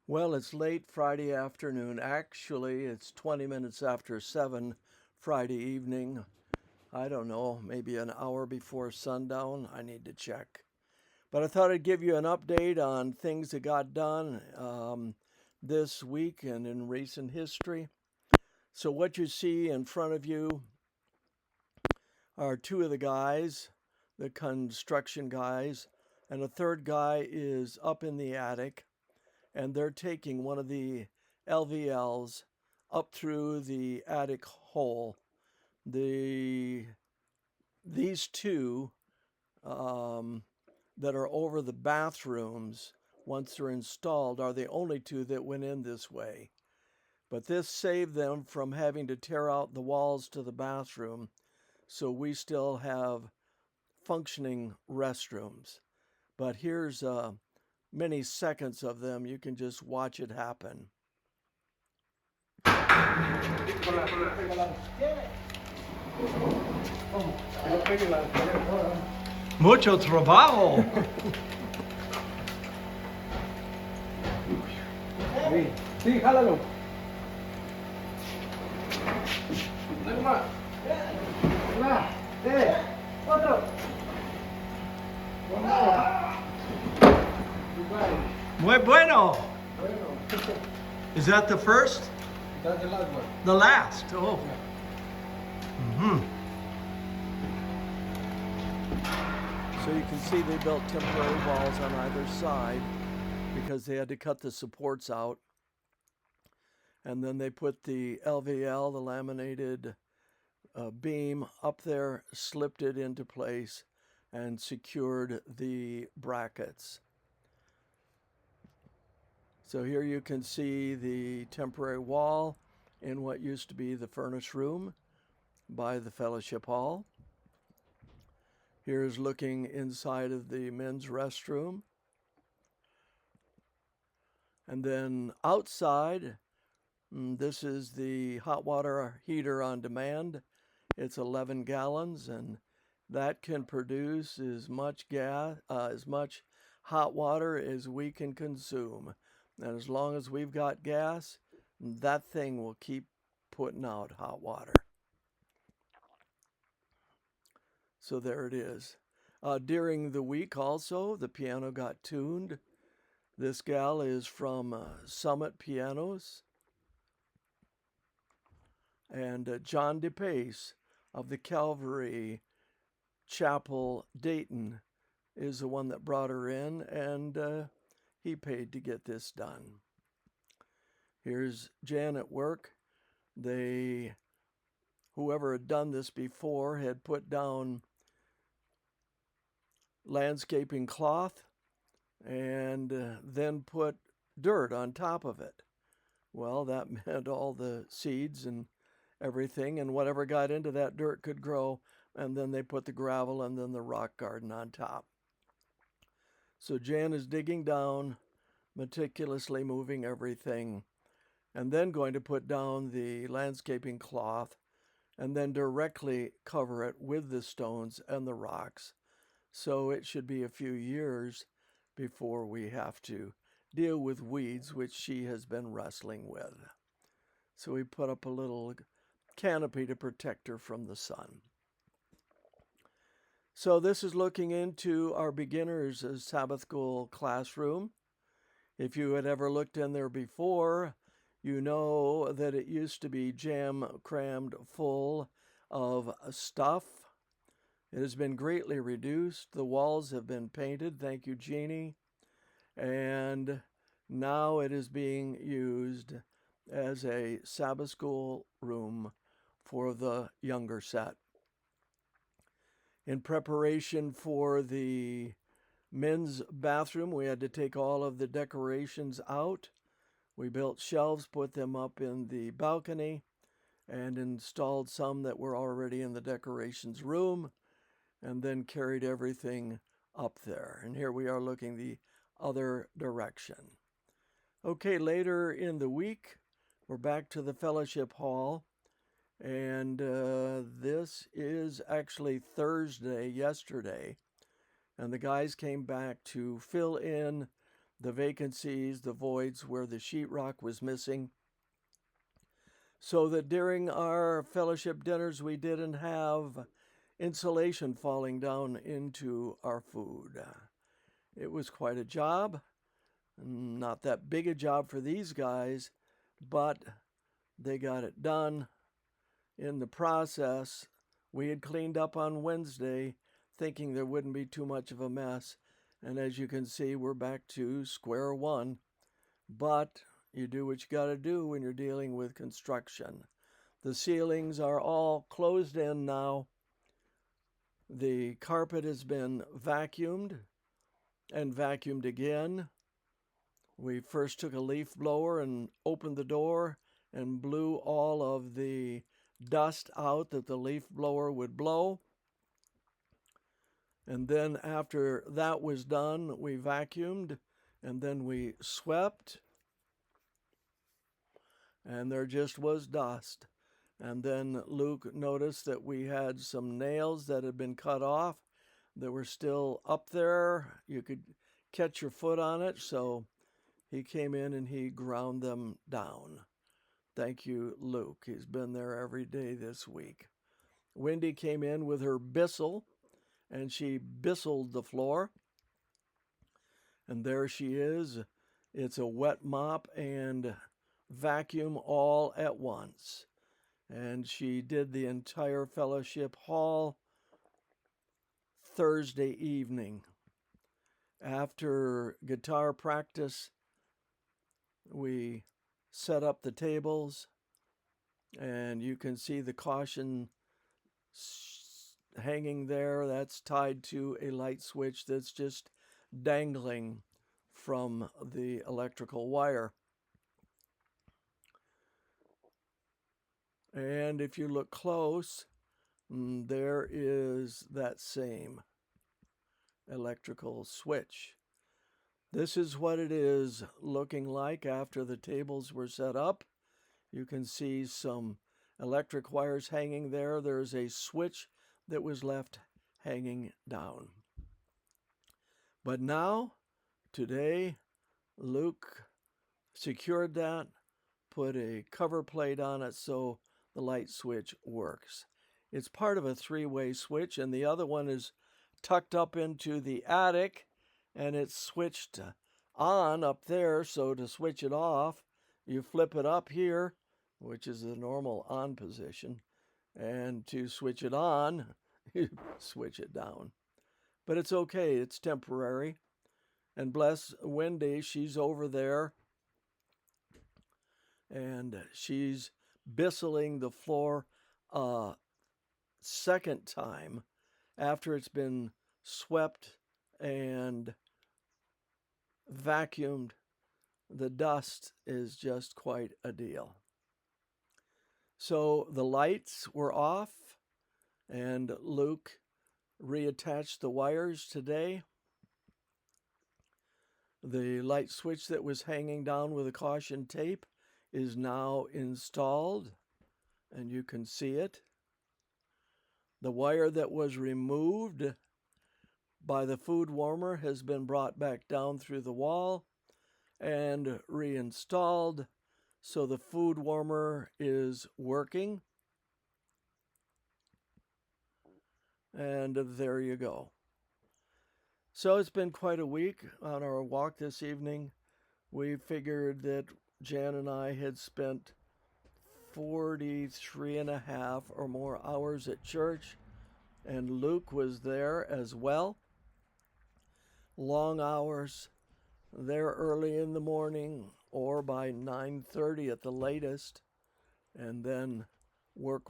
Well, it's late Friday afternoon. Actually, it's 20 minutes after 7 Friday evening. I don't know, maybe an hour before sundown. I need to check. But I thought I'd give you an update on things that got done this week and in recent history. So, what you see in front of you are two of the guys, the construction guys, and a third guy is up in the attic, and they're taking one of the LVLs up through the attic hole. The these two um, that are over the bathrooms, once they're installed, are the only two that went in this way. But this saved them from having to tear out the walls to the bathroom, so we still have functioning restrooms. But here's many seconds of them. You can just watch it happen. Mucho trabajo. Sí, jálalo. Algo más. Una, otro. Muy bueno. Bueno, Is that the first? that's the last one. The last. Oh. Hmm. So you can see they built temporary walls on either side because they had to cut the supports out. And then they put the LVL, the laminated beam, up there, slipped it into place, and secured the brackets. So here you can see the temporary wall in what used to be the furnace room by the fellowship hall. Here's looking inside of the men's restroom. And then outside, this is the hot water heater on demand. It's 11 gallons, and that can produce as much hot water as we can consume. And as long as we've got gas, that thing will keep putting out hot water. So there it is. During the week also, the piano got tuned. This gal is from Summit Pianos. And John DePace of the Calvary Chapel, Dayton, is the one that brought her in, and he paid to get this done. Here's Jan at work. Whoever had done this before had put down landscaping cloth and then put dirt on top of it. Well, that meant all the seeds and everything and whatever got into that dirt could grow, and then they put the gravel and then the rock garden on top. So Jan is digging down, meticulously moving everything, and then going to put down the landscaping cloth and then directly cover it with the stones and the rocks. So it should be a few years before we have to deal with weeds, which she has been wrestling with. So we put up a little canopy to protect her from the sun. So this is looking into our beginners Sabbath School classroom. If you had ever looked in there before, you know that it used to be jam-crammed full of stuff. It has been greatly reduced. The walls have been painted, thank you, Jeannie. And now it is being used as a Sabbath School room for the younger set. In preparation for the men's bathroom, we had to take all of the decorations out. We built shelves, put them up in the balcony, and installed some that were already in the decorations room, and then carried everything up there. And here we are looking the other direction. Okay, later in the week, we're back to the fellowship hall, and this is actually Thursday, yesterday, and the guys came back to fill in the vacancies, the voids where the sheetrock was missing, so that during our fellowship dinners we didn't have insulation falling down into our food. It was quite a job. Not that big a job for these guys, but they got it done. In the process, we had cleaned up on Wednesday, thinking there wouldn't be too much of a mess. And as you can see, we're back to square one. But you do what you got to do when you're dealing with construction. The ceilings are all closed in now. The carpet has been vacuumed and vacuumed again. We first took a leaf blower and opened the door and blew all of the dust out that the leaf blower would blow. And then after that was done, we vacuumed, and then we swept, and there just was dust. And then Luke noticed that we had some nails that had been cut off that were still up there. You could catch your foot on it, so he came in and he ground them down. Thank you, Luke. He's been there every day this week. Wendy came in with her Bissell, and she bisseled the floor. And there she is. It's a wet mop and vacuum all at once. And she did the entire fellowship hall Thursday evening. After guitar practice, we set up the tables, and you can see the caution hanging there. That's tied to a light switch that's just dangling from the electrical wire. And if you look close, there is that same electrical switch. This is what it is looking like after the tables were set up. You can see some electric wires hanging there. There's a switch that was left hanging down. But now, today, Luke secured that, put a cover plate on it so the light switch works. It's part of a three-way switch, and the other one is tucked up into the attic, and it's switched on up there. So to switch it off, you flip it up here, which is the normal on position, and to switch it on, you switch it down. But it's okay, it's temporary. And bless Wendy, she's over there, and she's bisseling the floor a second time after it's been swept and vacuumed. The dust is just quite a deal. So the lights were off, and Luke reattached the wires today. The light switch that was hanging down with a caution tape is now installed, and you can see it. The wire that was removed by the food warmer has been brought back down through the wall and reinstalled, so the food warmer is working. And there you go. So it's been quite a week. On our walk this evening, we figured that Jan and I had spent 43 and a half or more hours at church, and Luke was there as well. Long hours, there early in the morning or by 9:30 at the latest, and then work.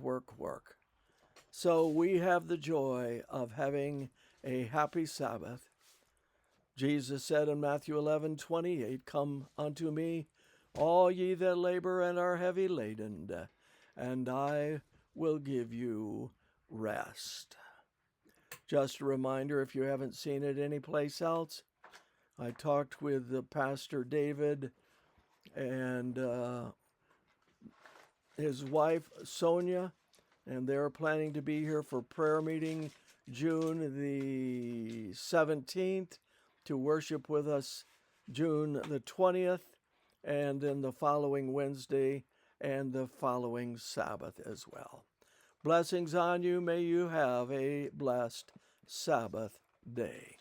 So we have the joy of having a happy Sabbath. Jesus said in Matthew 11:28, "Come unto me, all ye that labor and are heavy laden, and I will give you rest." Just a reminder, if you haven't seen it anyplace else, I talked with Pastor David and his wife Sonia, and they're planning to be here for prayer meeting June the 17th to worship with us June the 20th, and then the following Wednesday and the following Sabbath as well. Blessings on you. May you have a blessed Sabbath day.